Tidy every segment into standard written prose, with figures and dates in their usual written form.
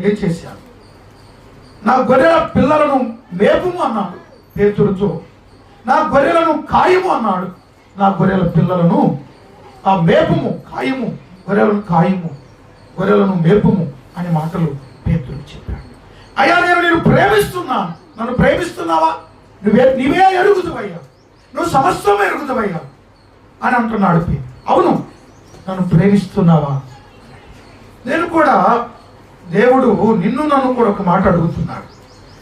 తెలియచేశాను. నా గొర్రెల పిల్లలను మేపుము అన్నాడు పేతురుతో. నా గొర్రెలను కాయము అన్నాడు. నా గొర్రెల పిల్లలను ఆ మేపుము, కాయము, గొర్రెలను కాయము, గొర్రెలను మేపుము అనే మాటలు పేతురు చెప్పాడు. అయ్యా, నేను ప్రేమిస్తున్నాను. నన్ను ప్రేమిస్తున్నావా? నీవే ఎరుగుదువయ్యా, నువ్వు సమస్తం ఎరుగుదువయ్యా అని అంటున్నాడు. అవును, నన్ను ప్రేమిస్తున్నావా? నేను కూడా, దేవుడు నన్ను కూడా ఒక మాట అడుగుతున్నాడు.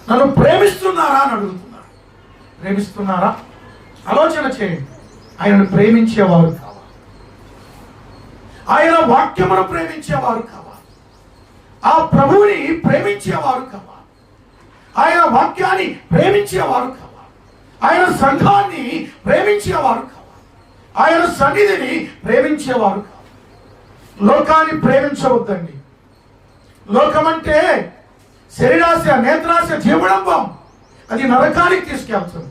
నన్ను ప్రేమిస్తున్నారా అని అడుగుతున్నాడు. ప్రేమిస్తున్నారా? ఆలోచన చేయండి. ఆయనను ప్రేమించేవారు కావాలి. ఆయన వాక్యమును ప్రేమించేవారు కావాలి. ఆ ప్రభువుని ప్రేమించేవారు కావాలి. ఆయన వాక్యాన్ని ప్రేమించేవారు కావాలి. ఆయన సంఘాన్ని ప్రేమించేవారు కావాలి. ఆయన సన్నిధిని ప్రేమించేవారు కావాలి. లోకాన్ని ప్రేమించవద్దండి. లోకమంటే శరీరాశ, నేత్రాశ, జీవడంబం, అది నరకానికి తీసుకెళ్తుంది.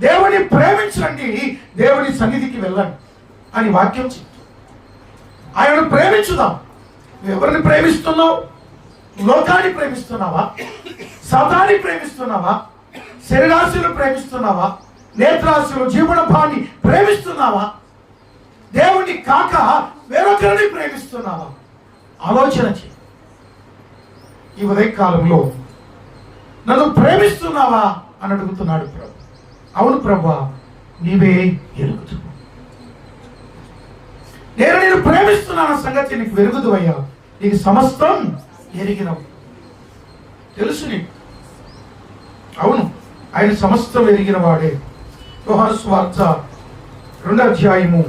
దేవుని ప్రేమించండి, దేవుని సన్నిధికి వెళ్ళండి అని వాక్యం చెప్తుంది. ఆయనను ప్రేమించుదాం. నువ్వు ఎవరిని ప్రేమిస్తున్నావు? లోకాన్ని ప్రేమిస్తున్నావా? సతాన్ని ప్రేమిస్తున్నావా? శరీరాశులు ప్రేమిస్తున్నావా? నేత్రాశులు, జీవనభాన్ని ప్రేమిస్తున్నావా? దేవుణ్ణి కాక వేరొకరిని ప్రేమిస్తున్నావా? ఆలోచన చేయి. ఈ ఉదయకాలంలో నన్ను ప్రేమిస్తున్నావా అని అడుగుతున్నాడు ప్రభు. అవును ప్రభువా, నీవే ఎరుగుదువు. నేను ప్రేమిస్తున్నాను సంగతి నీకు వెరుగుదు అయ్యా. నీకు సమస్తం ఎరిగినవు, తెలుసు నీకు. అవును, ఆయన సమస్తం ఎరిగిన వాడే. యోహాను సువార్త 2వ అధ్యాయము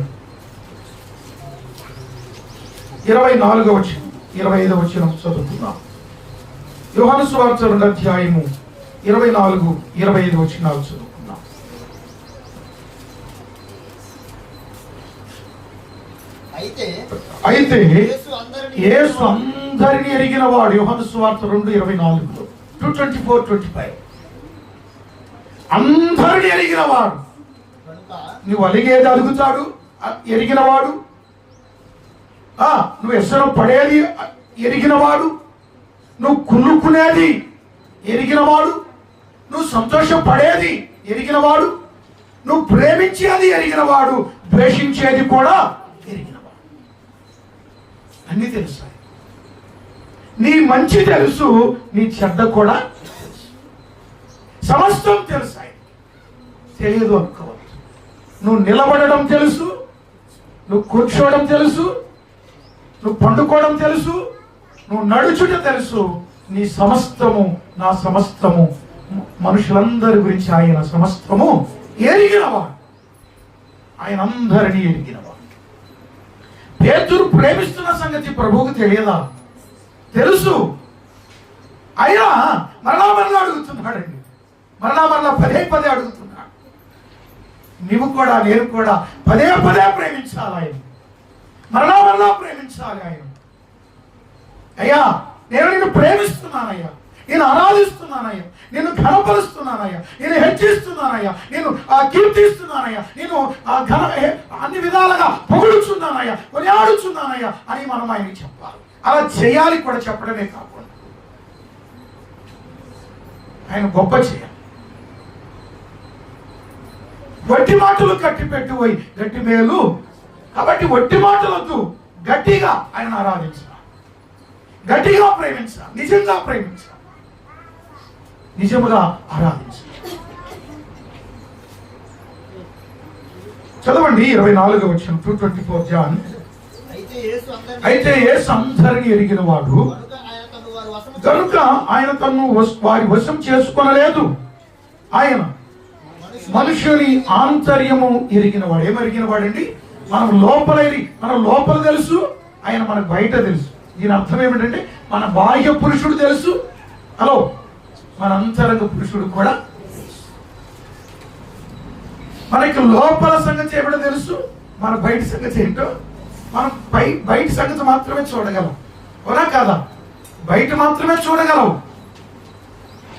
24వ వచనం, 25వ వచనం చదువుతున్నాం. యోహాను సువార్త 2వ అధ్యాయము 24, 25 వచనాలు చదువుతున్నాం. అయితే యేసు అందరినీ ఎరిగిన వాడు. యోహాను సువార్త 2:24, 2:24-25. అందరినీ ఎరిగిన వాడు. నువ్వు అలిగేది అడుగుతాడు ఎరిగినవాడు. నువ్వు ఎసరు పడేది ఎరిగినవాడు. నువ్వు కుళ్ళుకునేది ఎరిగినవాడు. నువ్వు సంతోషపడేది ఎరిగినవాడు. నువ్వు ప్రేమించేది ఎరిగినవాడు. ద్వేషించేది కూడా ఎరిగినవాడు. అన్నీ తెలుసు. నీ మంచి తెలుసు, నీ చెడ్డ కూడా తెలుసు. సమస్తం తెలుసు. తెలియదు అనుకోవచ్చు. నువ్వు నిలబడడం తెలుసు, నువ్వు కూర్చోవడం తెలుసు, నువ్వు పండుకోవడం తెలుసు, నువ్వు నడుచుట తెలుసు. నీ సమస్తము, నా సమస్తము, మనుషులందరి గురించి ఆయన సమస్తము ఎరిగినవాడు. ఆయన అందరినీ ఎరిగినవాడు. పేతురు ప్రేమిస్తున్న సంగతి ప్రభువుకు తెలియదా? తెలుసు. అయినా మరలా అడుగుతున్నాడండి. మరలా పదే అడుగుతున్నాడు. నీవు కూడా, నేను కూడా పదే ప్రేమించాలి ఆయన. మరలా ప్రేమించాలి ఆయన. అయ్యా, నేను నిన్ను ప్రేమిస్తున్నానయ్యా, నేను ఆరాధిస్తున్నానయ్యా, నేను ఘనపరుస్తున్నానయ్యా, నేను హెచ్చిస్తున్నానయ్యా, నేను కీర్తిస్తున్నానయ్యా, నేను అన్ని విధాలుగా పొగుడుచున్నానయ్యా, కొనియాడుచున్నానయ్యా అని మనం ఆయనకి చెప్పాలి. అలా చేయాలి కూడా. చెప్పడమే కాకుండా ఆయన గొప్ప చేయాలి. వట్టి మాటలు కట్టిపెట్టుపోయి గట్టి మేలు. కాబట్టి వట్టి మాటలొద్దు, గట్టిగా ఆయన ఆరాధించాలి, గట్టిగా ప్రేమించాలి, నిజంగా ప్రేమించాలి, నిజముగా ఆరాధించాలి. చదవండి 24వ వచనం, 2:24 జాన్. అయితే యేసు అందరినీ ఎరిగిన వాడు కనుక ఆయన తను వారి వశం చేసుకొనలేదు. ఆయన మనుషుని ఆంతర్యము ఎరిగిన వాడు. ఏమెరిగిన వాడండి? మనం లోపల తెలుసు, ఆయన మనకు బయట తెలుసు. దీని అర్థం ఏమిటంటే మన బాహ్య పురుషుడు తెలుసు, మన అంతరంగ పురుషుడు కూడా. మనకి లోపల సంగతి ఏమిటో తెలుసు, మన బయట సంగతి ఏంటో. మనం బయట సంగతి మాత్రమే చూడగలం, అవునా కాదా? బయట మాత్రమే చూడగలం,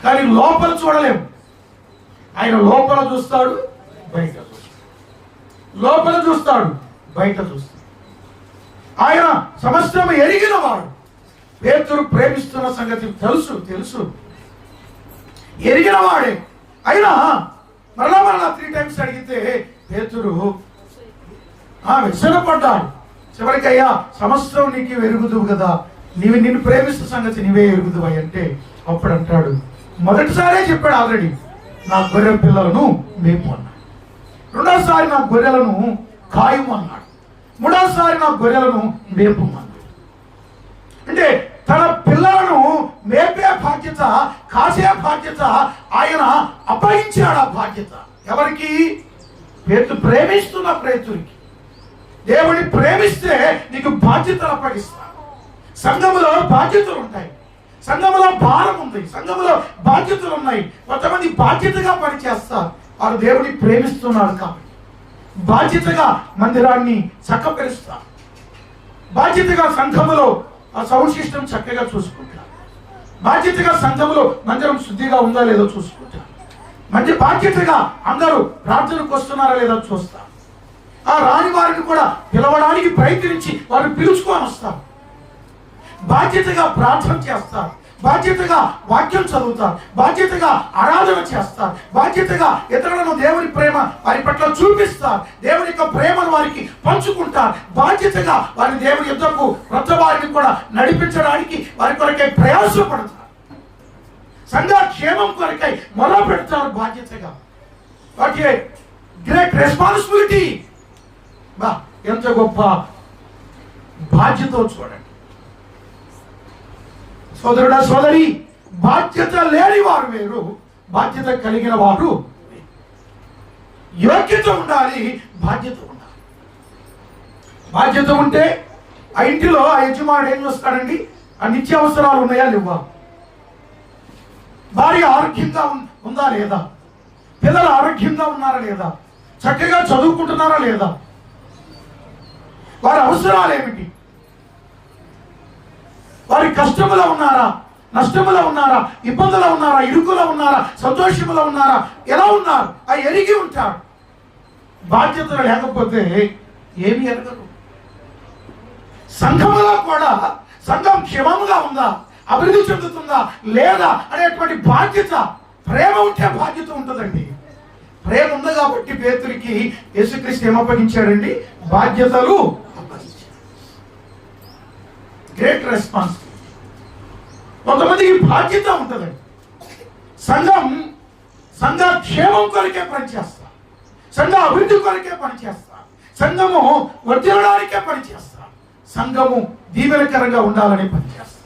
కానీ లోపల చూడలేము. ఆయన లోపల చూస్తాడు, బయట చూస్తాడు. లోపల చూస్తాడు, బయట చూస్తాడు. ఆయన సమస్తం ఎరిగిన వాడు. పేతురు ప్రేమిస్తున్న సంగతి తెలుసు ఎరిగిన వాడే. అయినా మరలా 3 times అడిగితే పేతురు వ్యసనపడ్డాడు. చివరికి అయ్యా సమస్తం నీకు ఎరుగుదువు కదా, నిన్ను ప్రేమిస్తున్న సంగతి నీవే ఎరుగుదువు అంటే అప్పుడు అంటాడు, మొదటిసారే చెప్పాడు ఆల్రెడీ, నా గొర్రె పిల్లలను మేపు అన్నాడు. రెండోసారి నా గొర్రెలను కాయము అన్నాడు. మూడోసారి నా గొర్రెలను మేపు అన్నాడు. అంటే తన పిల్లలను మేపే బాధ్యత, కాసే బాధ్యత ఆయన అప్పగించాడు. ఆ బాధ్యత ఎవరికి? ప్రేమిస్తున్న పేతురికి. దేవుని ప్రేమిస్తే నీకు బాధ్యతలు అప్పగిస్తా. సంఘములో బాధ్యతలు ఉంటాయి, సంఘములో భారం ఉంది, సంఘములో బాధ్యతలు ఉన్నాయి. కొంతమంది బాధ్యతగా పనిచేస్తారు, వారు దేవుని ప్రేమిస్తున్నారు కాబట్టి. బాధ్యతగా మందిరాన్ని చక్కపరుస్తారు, బాధ్యతగా సంఘములో ఆ సౌండ్ సిస్టమ్ చక్కగా చూసుకుంటారు, బాధ్యతగా సంఘములో మందిరం శుద్ధిగా ఉందా లేదో చూసుకుంటారు, మంచి బాధ్యతగా అందరూ ప్రార్థనకు వస్తున్నారా లేదో చూస్తారు. ఆ రాని వారిని కూడా పిలవడానికి ప్రయత్నించి వారు పిలుచుకొని వస్తారు. బాధ్యతగా ప్రార్థన చేస్తారు, బాధ్యతగా వాక్యం చదువుతారు, బాధ్యతగా ఆరాధన చేస్తారు, బాధ్యతగా ఇతరులను దేవుని ప్రేమ వారి పట్ల చూపిస్తారు, దేవుని యొక్క ప్రేమను వారికి పంచుకుంటారు, బాధ్యతగా వారి దేవుని యుద్ధకు క్రొత్త వారిని కూడా నడిపించడానికి వారి కొరకై ప్రయాసపడతారు, సంఘ క్షేమం కొరకై మొర పెడతారు. బాధ్యతగా వాటి గ్రేట్ రెస్పాన్సిబిలిటీ. ఎంత గొప్ప బాధ్యత చూడండి సోదరుడా సోదరి. బాధ్యత లేని వారు వేరు, బాధ్యత కలిగిన వారు. యోగ్యత ఉండాలి, బాధ్యత ఉండాలి. బాధ్యత ఉంటే ఆ ఇంటిలో ఆ యజమానుడు ఏం చూస్తాడండి? ఆ నిత్యావసరాలు ఉన్నాయా లేవా, భార్య ఆరోగ్యంగా ఉందా లేదా, పిల్లలు ఆరోగ్యంగా ఉన్నారా లేదా, చక్కగా చదువుకుంటున్నారా లేదా, వారి అవసరాలు ఏమిటి, వారి కష్టములో ఉన్నారా, నష్టములో ఉన్నారా, ఇబ్బందులో ఉన్నారా, ఇరుకులో ఉన్నారా, సంతోషములో ఉన్నారా, ఎలా ఉన్నారు అవి ఎరిగి ఉంటారు. బాధ్యతలు లేకపోతే ఏమి ఎరగరు. సంఘములో కూడా సంఘం క్షేమంగా ఉందా, అభివృద్ధి చెందుతుందా లేదా అనేటువంటి బాధ్యత, ప్రేమ ఉంటే బాధ్యత ఉంటుందండి. ప్రేమ ఉంది కాబట్టి పేతురికి యేసుక్రీస్తు ఏం అప్పగించాడండి? బాధ్యతలు అప్పగించాడు. Great responsibility. కొంతమందికి బాధ్యత ఉంటుందండి. సంఘ క్షేమం కొరకే పనిచేస్తా, సంఘ అభివృద్ధి కొరకే పనిచేస్తా, సంఘము వర్ధిల్లడానికే పనిచేస్తా, సంఘము దీవెనకరంగా ఉండాలని పనిచేస్తా.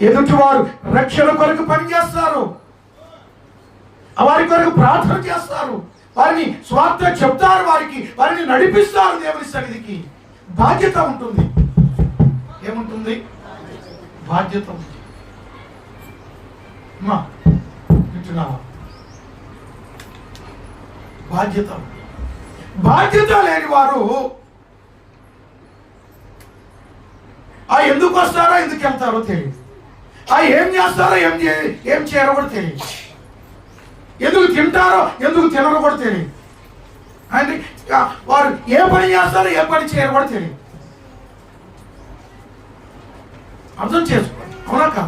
ఎదుటి వారు రక్షణ కొరకు పనిచేస్తారు, వారి కొరకు ప్రార్థన చేస్తారు, వారిని స్వార్థ చెప్తారు, వారిని నడిపిస్తారు దేవుని సన్నిధికి. బాధ్యత ఉంటుంది. ఏముంటుంది? బాధ్యత ఉంటుంది. వింటున్నావా? బాధ్యత లేని వారు ఎందుకు వస్తారో ఎందుకు వెళ్తారో తెలియదు, ఏం చేస్తారో ఏం చేయరో కూడా తెలియదు, ఎందుకు తింటారో ఎందుకు తినరో కూడా తెలియదు, అంటే వారు ఏ పని చేస్తారో ఏ పని చేయరో కూడా తెలియదు. అర్థం చేసుకోండి, అవునాక?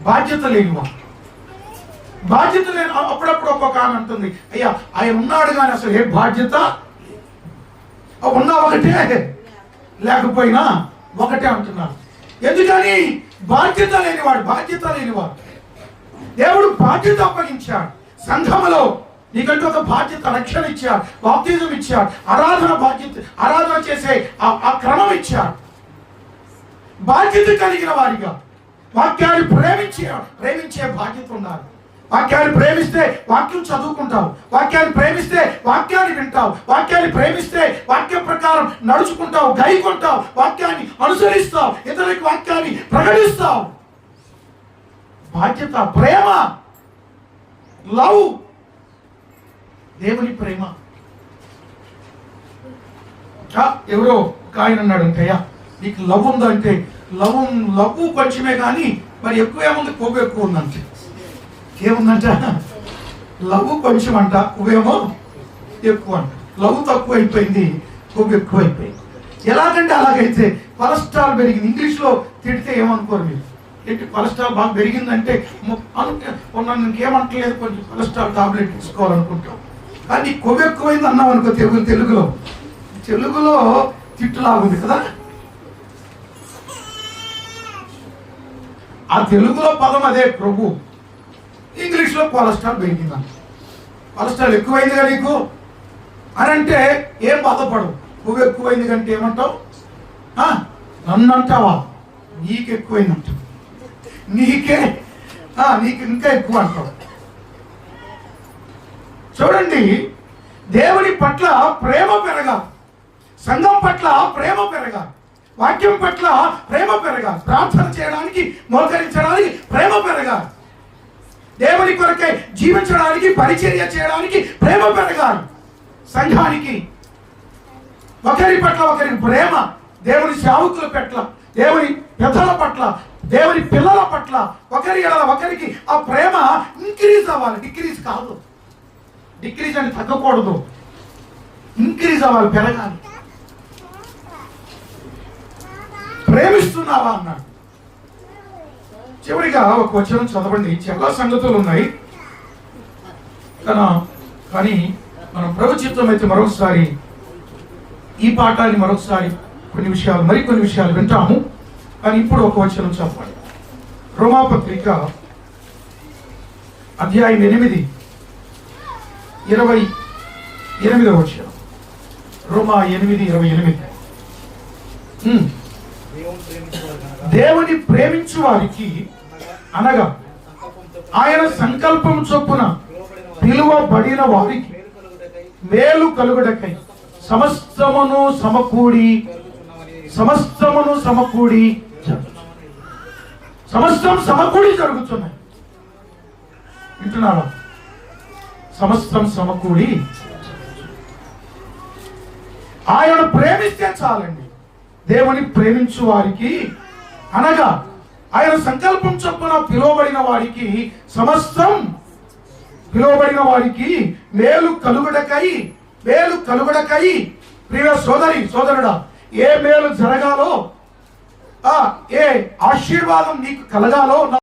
బాధ్యత లేని వారు, బాధ్యత లేని. అప్పుడప్పుడు ఒక్కొక్క ఆమె అంటుంది, అయ్యా ఆయన ఉన్నాడు కానీ అసలు ఏ బాధ్యత, ఉన్నా ఒకటే లేకపోయినా ఒకటే అంటున్నారు. ఎందుకని? బాధ్యత లేనివాడు. దేవుడు బాధ్యత అప్పగించాడు. సంఘములో నీకంటూ ఒక బాధ్యత, రక్షణ ఇచ్చాడు, బాప్తిజం ఇచ్చాడు, ఆరాధన చేసే ఆ క్రమం ఇచ్చాడు. బాధ్యత కలిగిన వారిగా వాక్యాన్ని ప్రేమించే బాధ్యత ఉండాలి. వాక్యాన్ని ప్రేమిస్తే వాక్యం చదువుకుంటావు, వాక్యాన్ని ప్రేమిస్తే వాక్యాన్ని వింటావు, వాక్యాన్ని ప్రేమిస్తే వాక్య ప్రకారం నడుచుకుంటావు, గైకొంటావు, వాక్యాన్ని అనుసరిస్తావు, ఇతరులకు వాక్యాన్ని ప్రకటిస్తావు. బాధ్యత, ప్రేమ, లవ్, దేవుని ప్రేమ. ఎవరో ఒక ఆయన అన్నాడు, అంటయ్యా నీకు లవ్ ఉందంటే లవ్ కొంచెమే కానీ మరి ఎక్కువ ఏముంది? కొవ్వు ఎక్కువ ఉందంటే. ఏముందంట? లవ్ కొంచెం అంట, కొవ్వేమో ఎక్కువ అంట. లవ్ తక్కువ అయిపోయింది, కొవ్వు ఎక్కువ అయిపోయింది. ఎలాగంటే అలాగైతే కొలెస్ట్రాల్ పెరిగింది. ఇంగ్లీష్లో తిడితే ఏమనుకోరు మీరు, ఏంటి కొలెస్ట్రాల్ బాగా పెరిగిందంటే నన్ను ఇంకేమంటలేదు, కొంచెం కొలెస్ట్రాల్ టాబ్లెట్ తీసుకోవాలనుకుంటాం. కానీ కొవ్వు ఎక్కువైంది అన్నాం అనుకో, తెలుగులో తిట్టులాగుంది కదా. ఆ తెలుగులో పదం అదే ప్రభు, ఇంగ్లీష్లో కొలెస్ట్రాల్ పెరిగిందా, కొలెస్ట్రాల్ ఎక్కువైందిగా నీకు అని అంటే ఏం బాధపడవు. కొవ్వు ఎక్కువైంది కంటే ఏమంటావు, నన్ను అంటావా, నీకు ఎక్కువైంది అంటావు, నీకు ఇంకా ఎక్కువ అంటావు. చూడండి, దేవుని పట్ల ప్రేమ పెరగాలి, సంఘం పట్ల ప్రేమ పెరగాలి, వాక్యం పట్ల ప్రేమ పెరగాలి, ప్రార్థన చేయడానికి మోకరించడానికి ప్రేమ పెరగాలి, దేవుని కొరకై జీవించడానికి పరిచర్య చేయడానికి ప్రేమ పెరగాలి. సంఘానికి ఒకరి పట్ల ఒకరికి ప్రేమ, దేవుని సేవకుల పట్ల, దేవుని పెద్దల పట్ల, దేవుని పిల్లల పట్ల ఒకరికి ఆ ప్రేమ ఇంక్రీజ్ అవ్వాలి. డిక్రీజ్ కాదు, డిక్రీజ్ అని తగ్గకూడదు, ఇంక్రీజ్ అవ్వాలి, పెరగాలి. ప్రేమిస్తున్నావా అన్నాడు. చివరిగా ఒక వచనం చదవండి. చాలా సంగతులు ఉన్నాయి కానీ మనం ప్రభు చిత్తం అయితే మరొకసారి ఈ పాఠాన్ని మరొకసారి మరికొన్ని విషయాలు వింటాము. కానీ ఇప్పుడు ఒక వచనం చెప్పండి. రోమాపత్రిక అధ్యాయం 8:28 వచనం. రోమా 8:28. దేవుని ప్రేమించు వారికి అనగా ఆయన సంకల్పం చొప్పున పిలువబడిన వారికి మేలు కలుగుటకై సమస్తమును సమకూడి సమస్తం సమకూడి జరుగుతున్నాయి. వింటున్నారా? సమస్తం సమకూడి. ఆయన ప్రేమిస్తే చాలండి. దేవుని ప్రేమించు వారికి అనగా ఆయన సంకల్పం చొప్పున పిలువబడిన వారికి సమస్తం పిలువబడిన వారికి మేలు కలుగుటకై ప్రియ సోదరుడా, ఏ మేలు జరగాలో, ఏ ఆశీర్వాదం నీకు కలగాలో